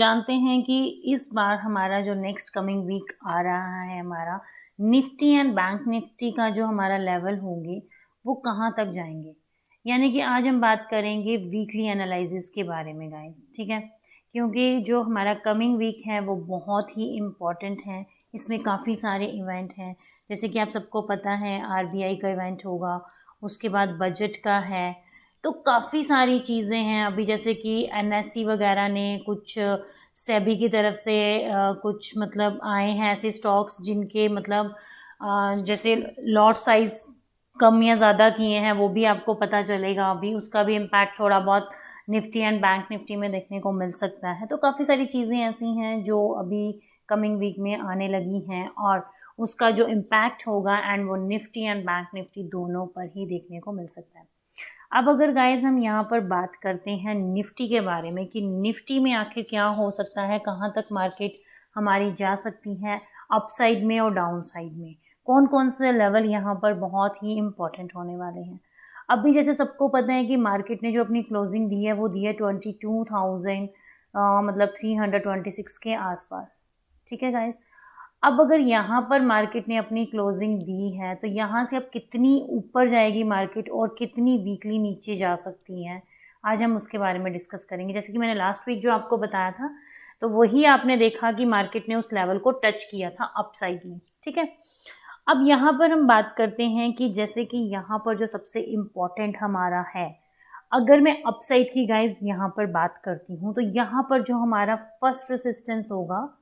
जानते हैं कि इस बार हमारा जो नेक्स्ट कमिंग वीक आ रहा है, हमारा निफ्टी एंड बैंक निफ्टी का जो हमारा लेवल होंगे वो कहाँ तक जाएंगे। यानी कि आज हम बात करेंगे वीकली एनालिसिस के बारे में गाइस, ठीक है। क्योंकि जो हमारा कमिंग वीक है वो बहुत ही इम्पॉर्टेंट है। इसमें काफ़ी सारे इवेंट हैं, जैसे कि आप सबको पता है आरबीआई का इवेंट होगा, उसके बाद बजट का है। तो काफ़ी सारी चीज़ें हैं अभी, जैसे कि एनएससी वगैरह ने कुछ सेबी की तरफ से कुछ मतलब आए हैं ऐसे स्टॉक्स जिनके मतलब जैसे लॉट साइज कम या ज़्यादा किए हैं, वो भी आपको पता चलेगा। अभी उसका भी इम्पैक्ट थोड़ा बहुत निफ्टी एंड बैंक निफ्टी में देखने को मिल सकता है। तो काफ़ी सारी चीज़ें ऐसी हैं जो अभी कमिंग वीक में आने लगी हैं और उसका जो इम्पैक्ट होगा एंड वो निफ्टी एंड बैंक निफ्टी दोनों पर ही देखने को मिल सकता है। अब अगर गाइज हम यहाँ पर बात करते हैं निफ्टी के बारे में कि निफ्टी में आखिर क्या हो सकता है, कहाँ तक मार्केट हमारी जा सकती है अपसाइड में और डाउन साइड में, कौन कौन से लेवल यहाँ पर बहुत ही इम्पोर्टेंट होने वाले हैं। अभी जैसे सबको पता है कि मार्केट ने जो अपनी क्लोजिंग दी है वो दी है 22,000 मतलब 326 के आसपास, ठीक है गाइज। अब अगर यहाँ पर मार्केट ने अपनी क्लोजिंग दी है तो यहाँ से अब कितनी ऊपर जाएगी मार्केट और कितनी वीकली नीचे जा सकती है, आज हम उसके बारे में डिस्कस करेंगे। जैसे कि मैंने लास्ट वीक जो आपको बताया था तो वही आपने देखा कि मार्केट ने उस लेवल को टच किया था अपसाइड में, ठीक है। अब यहाँ पर हम बात करते हैं कि जैसे कि यहाँ पर जो सबसे इम्पोर्टेंट हमारा है, अगर मैं अपसाइड की गाइज यहाँ पर बात करती हूँ तो यहाँ पर जो हमारा फर्स्ट रेसिस्टेंस होगा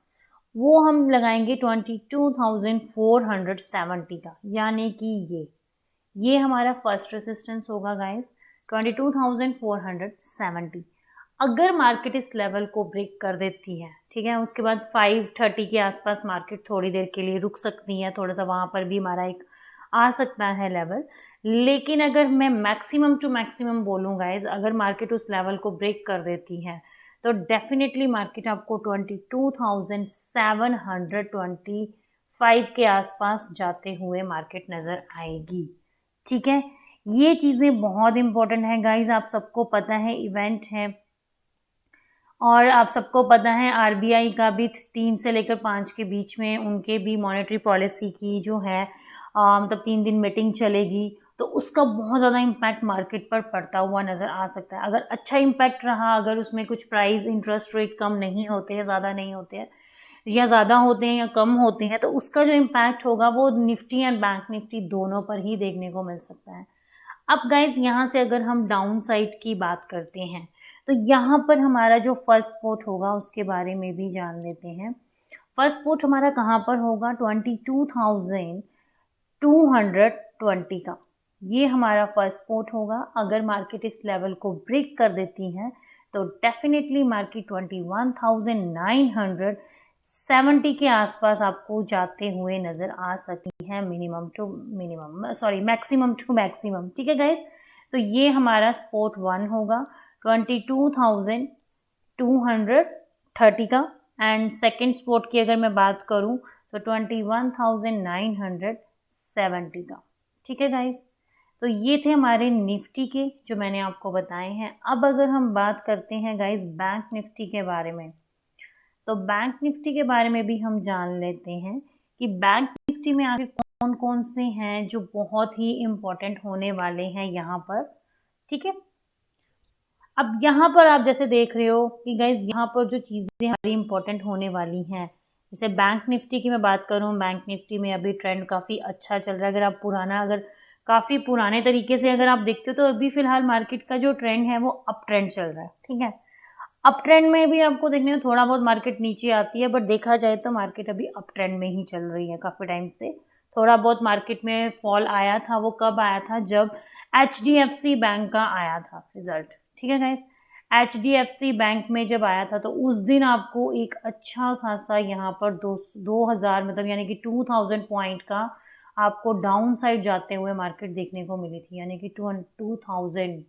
वो हम लगाएंगे 22,470 का, यानी कि ये हमारा फर्स्ट रेसिस्टेंस होगा गाइस 22,470। अगर मार्केट इस लेवल को ब्रेक कर देती है, ठीक है, उसके बाद 530 के आसपास मार्केट थोड़ी देर के लिए रुक सकती है, थोड़ा सा वहां पर भी हमारा एक आ सकता है लेवल। लेकिन अगर मैं मैक्सिमम टू मैक्सिमम बोलूँ गाइज, अगर मार्केट उस लेवल को ब्रेक कर देती है तो डेफिनेटली मार्केट आपको 22,725 के आसपास जाते हुए मार्केट नज़र आएगी, ठीक है। ये चीज़ें बहुत इंपॉर्टेंट है गाइज, आप सबको पता है इवेंट है और आप सबको पता है आरबीआई का भी 3 से लेकर 5 के बीच में उनके भी मॉनेटरी पॉलिसी की जो है मतलब 3 दिन मीटिंग चलेगी, तो उसका बहुत ज़्यादा इम्पैक्ट मार्केट पर पड़ता हुआ नज़र आ सकता है। अगर अच्छा इम्पैक्ट रहा, अगर उसमें कुछ प्राइस इंटरेस्ट रेट कम नहीं होते हैं, ज़्यादा नहीं होते हैं या ज़्यादा होते हैं या कम होते हैं, तो उसका जो इम्पैक्ट होगा वो निफ्टी एंड बैंक निफ्टी दोनों पर ही देखने को मिल सकता है। अब गाइज यहाँ से अगर हम डाउन साइड की बात करते हैं तो यहाँ पर हमारा जो फर्स्ट स्पॉट होगा उसके बारे में भी जान लेते हैं। फर्स्ट स्पॉट हमारा कहाँ पर होगा, 22,220 का, ये हमारा फर्स्ट स्पॉट होगा। अगर मार्केट इस लेवल को ब्रेक कर देती है तो डेफिनेटली मार्केट 21,970 के आसपास आपको जाते हुए नजर आ सकती है, minimum to minimum, sorry maximum to maximum, ठीक है गाइस। तो ये हमारा स्पॉट 1 होगा 22,230 का, एंड सेकेंड स्पॉट की अगर मैं बात करूं तो 21,970 का, ठीक है गाइस। तो ये थे हमारे निफ्टी के जो मैंने आपको बताए हैं। अब अगर हम बात करते हैं गाइस बैंक निफ्टी के बारे में, तो बैंक निफ्टी के बारे में भी हम जान लेते हैं कि बैंक निफ्टी में आगे कौन कौन से हैं जो बहुत ही इम्पोर्टेंट होने वाले हैं यहाँ पर, ठीक है। अब यहाँ पर आप जैसे देख रहे हो कि गाइज यहाँ पर जो चीज़ें हमारी इंपॉर्टेंट होने वाली हैं, जैसे बैंक निफ्टी की मैं बात करूँ, बैंक निफ्टी में अभी ट्रेंड काफ़ी अच्छा चल रहा है। अगर आप अगर काफ़ी पुराने तरीके से अगर आप देखते हो तो अभी फिलहाल मार्केट का जो ट्रेंड है वो अप ट्रेंड चल रहा है, ठीक है। अप ट्रेंड में भी आपको देखने में थोड़ा बहुत मार्केट नीचे आती है, बट देखा जाए तो मार्केट अभी अप ट्रेंड में ही चल रही है काफ़ी टाइम से। थोड़ा बहुत मार्केट में फॉल आया था, वो कब आया था, जब HDFC बैंक का आया था रिजल्ट, ठीक है गाइस। HDFC बैंक में जब आया था तो उस दिन आपको एक अच्छा खासा यहाँ पर 2000 मतलब यानी कि 2000 पॉइंट का आपको डाउन साइड जाते हुए मार्केट देखने को मिली थी, यानी कि 2000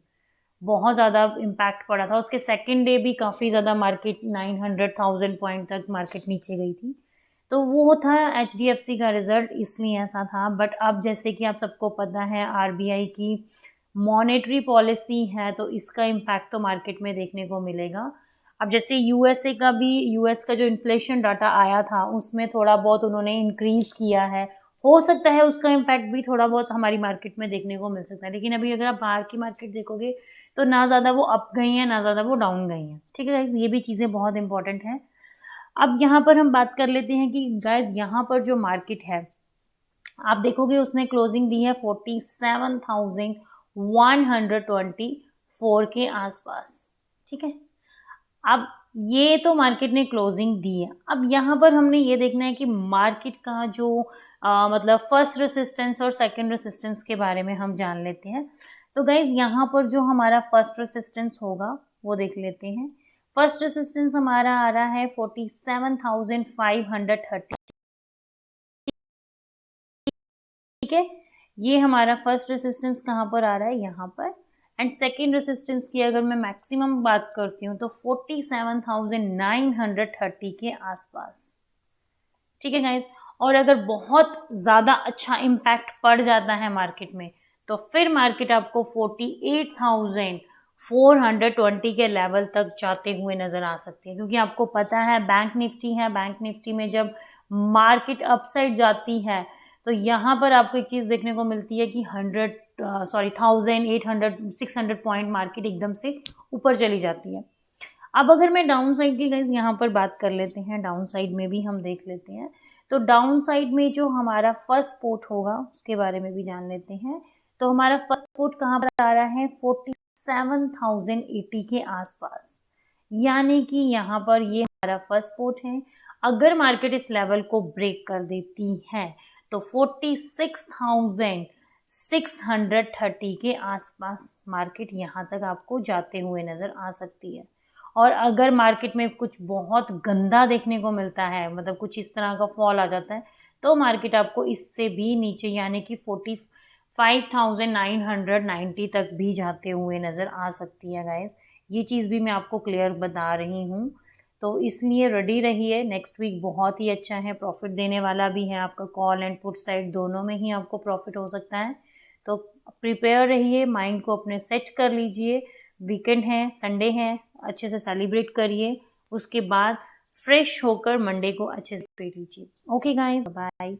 बहुत ज़्यादा इम्पैक्ट पड़ा था। उसके सेकेंड डे भी काफ़ी ज़्यादा मार्केट 900,000 पॉइंट तक मार्केट नीचे गई थी। तो वो था HDFC का रिजल्ट, इसलिए ऐसा था। बट अब जैसे कि आप सबको पता है आरबीआई की मॉनेटरी पॉलिसी है तो इसका इम्पैक्ट तो मार्केट में देखने को मिलेगा। अब जैसे यूएस का जो इन्फ्लेशन डाटा आया था उसमें थोड़ा बहुत उन्होंने इंक्रीज किया है, हो सकता है उसका इम्पैक्ट भी थोड़ा बहुत हमारी मार्केट में देखने को मिल सकता है। लेकिन अभी अगर आप बाहर की मार्केट देखोगे तो ना ज़्यादा वो अप गई हैं ना ज़्यादा वो डाउन गई हैं। ठीक है गाइज, ये भी चीज़ें बहुत इंपॉर्टेंट हैं। अब यहाँ पर हम बात कर लेते हैं कि गाइज यहाँ पर जो मार्केट है आप देखोगे उसने क्लोजिंग दी है 47,124 के आसपास। ठीक है, अब ये तो मार्केट ने क्लोजिंग दी है। अब यहाँ पर हमने ये देखना है कि मार्केट का जो मतलब फर्स्ट रेसिस्टेंस और सेकंड रेसिस्टेंस के बारे में हम जान लेते हैं। तो गाइज यहाँ पर जो हमारा फर्स्ट रेसिस्टेंस होगा वो देख लेते हैं। फर्स्ट रेसिस्टेंस हमारा आ रहा है 47,530। ठीक है, ये हमारा फर्स्ट रेसिस्टेंस कहाँ पर आ रहा है, यहाँ पर। एंड सेकेंड रेसिस्टेंस की अगर मैं मैक्सिमम बात करती हूँ तो 47,930 के आसपास। ठीक है गाइज, और अगर बहुत ज़्यादा अच्छा इम्पैक्ट पड़ जाता है मार्केट में तो फिर मार्केट आपको 48,420 के लेवल तक जाते हुए नज़र आ सकती है। क्योंकि आपको पता है बैंक निफ्टी है, बैंक निफ्टी में जब मार्केट अपसाइड जाती है तो यहाँ पर आपको एक चीज़ देखने को मिलती है कि 1,800-600 पॉइंट मार्केट एकदम से ऊपर चली जाती है। अब अगर मैं डाउन साइड की गाइज यहाँ पर बात कर लेते हैं, डाउन साइड में भी हम देख लेते हैं। तो डाउन साइड में जो हमारा फर्स्ट सपोर्ट होगा उसके बारे में भी जान लेते हैं। तो हमारा फर्स्ट सपोर्ट कहाँ पर आ रहा है, 47,080 के आसपास। यानी कि यहाँ पर ये हमारा फर्स्ट सपोर्ट है। अगर मार्केट इस लेवल को ब्रेक कर देती है तो 46,630 के आसपास मार्केट यहाँ तक आपको जाते हुए नज़र आ सकती है। और अगर मार्केट में कुछ बहुत गंदा देखने को मिलता है, मतलब कुछ इस तरह का फॉल आ जाता है, तो मार्केट आपको इससे भी नीचे यानी कि 45,990 तक भी जाते हुए नज़र आ सकती है गाइस। ये चीज़ भी मैं आपको क्लियर बता रही हूँ, तो इसलिए रेडी रहिए। नेक्स्ट वीक बहुत ही अच्छा है, प्रॉफिट देने वाला भी है। आपका कॉल एंड पुट साइड दोनों में ही आपको प्रॉफिट हो सकता है। तो प्रिपेयर रहिए, माइंड को अपने सेट कर लीजिए। वीकेंड है, संडे है, अच्छे से सेलिब्रेट करिए। उसके बाद फ्रेश होकर मंडे को अच्छे से लीजिए। Okay guys, bye.